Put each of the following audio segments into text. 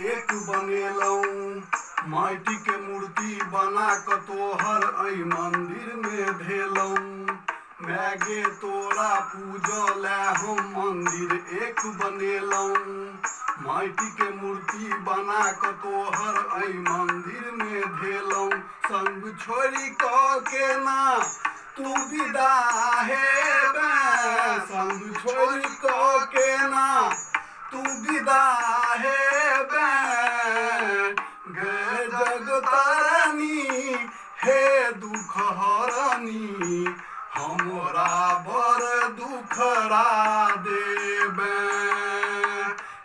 एक बनेलऊं। माटी के मूर्ति बना क तोहर ऐ मंदिर में धेलऊं। मैगे तोरा पूजले हम मंदिर एक बनेलऊं। माटी के मूर्ति बना क तोहर ऐ मंदिर में धेलऊं। संग छोड़ी क के ना तू विदा हेबे, संग छोड़ी क के ना तू विदा हेबे। गे जगतारनी हे दुख हरनी, हमरा बर दुखरा देबे।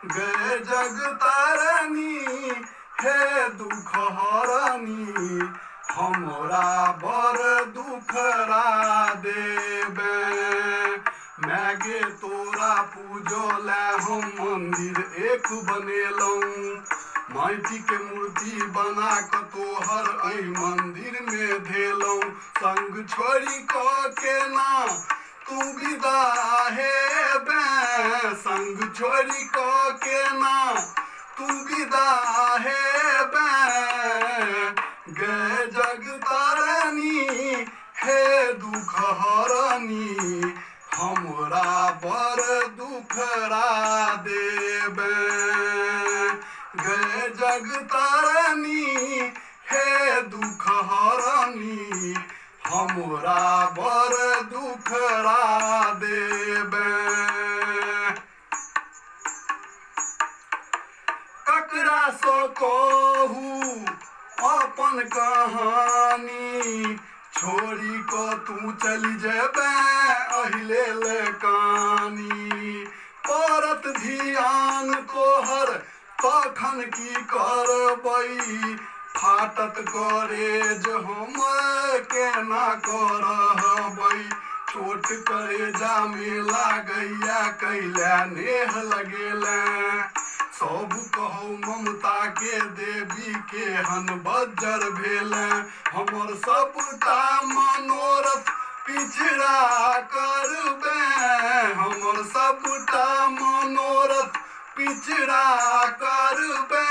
गे जगतारनी हे दुख हरनी, हमरा बर दुखरा देबे। मैगे तोरा पूजले हम मंदिर एक बनेलऊं। माटी के मूर्ति बना क तोहर ऐ मंदिर में धेलऊं। संग छोड़ी क के ना तू विदा हेबे, संग छोड़ी क के ना तू विदा हेबे। गे जगतारनी हे दुख हरनी, हमरा बर दुखरा देबे। गे जगतारनी हे दुख हरनी, हमरा बर दुखरा देबे। ककरा सो कहू अपन कहानी, छोड़ी क तू चली जेबे अहिले ले कानी। परत ध्यान तोहर तखन की करबै, फाटत करेज हम केना करबै। चोट करेजा में लागैया कैले नेह लगेले, सब कहू ममता के देवी केहन बज्जर भेले। हमर सबटा मनोरथ पिछड़ा करबे, हमर सबटा मनोरथ पिछड़ा करबे।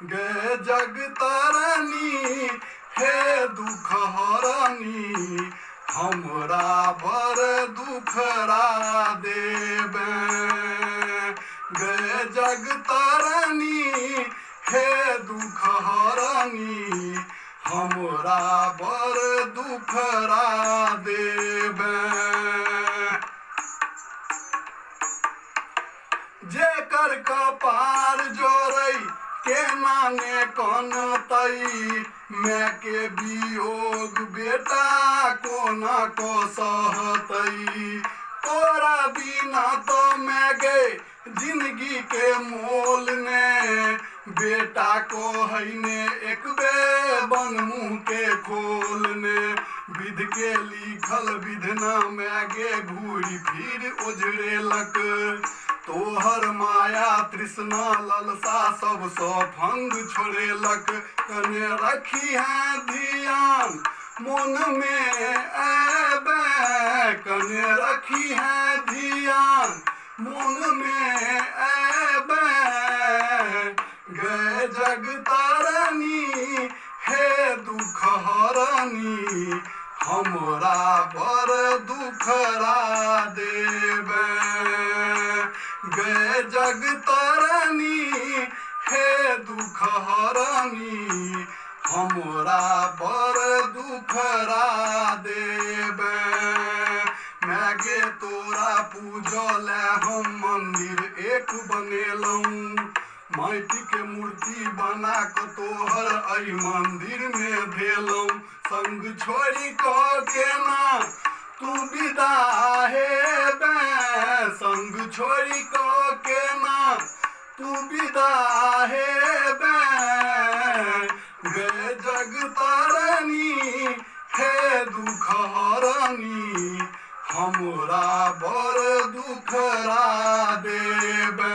गे जगतारनी हे दुख हरनी, हमरा बर दुखरा देबे। गे जगतारनी हे दुख हरनी, हमरा बर दुखरा देबे। जेकर कपार जोड़ै केना ने कनतै, माय के वियोग बेटा कोना क सहतै। तोरा बिना तो मैगे जिंदगी के मोल ने, बेटा को है ने एक बे बन मुँह के खोल ने। विध के लिखल विधना मैगे घूरी फिर ओझरेलक, तोहर माया तृष्णा ललसा सब फंग छोड़ेलक। कने रखी है ध्यान मन में ऐबे, कने रखी है ध्यान मन में ऐबे। गे जगतारनी हे दुख हरनी, हमरा बर दुखरा देबे। गे जगतारनी हे दुख हरनी, हमरा बर दुखरा देबे। मैगे तोरा पूजले हम मंदिर एक बनेलऊं। माटी के मूर्ति बना क तोहर ऐ मंदिर में धेलऊं। संग छोड़ी क के ना तू विदा हेबे, संग छोड़ी क के ना तू विदा हेबे। गे जगतारनी हे दुख हरनी, हमरा बर दुखरा देबे।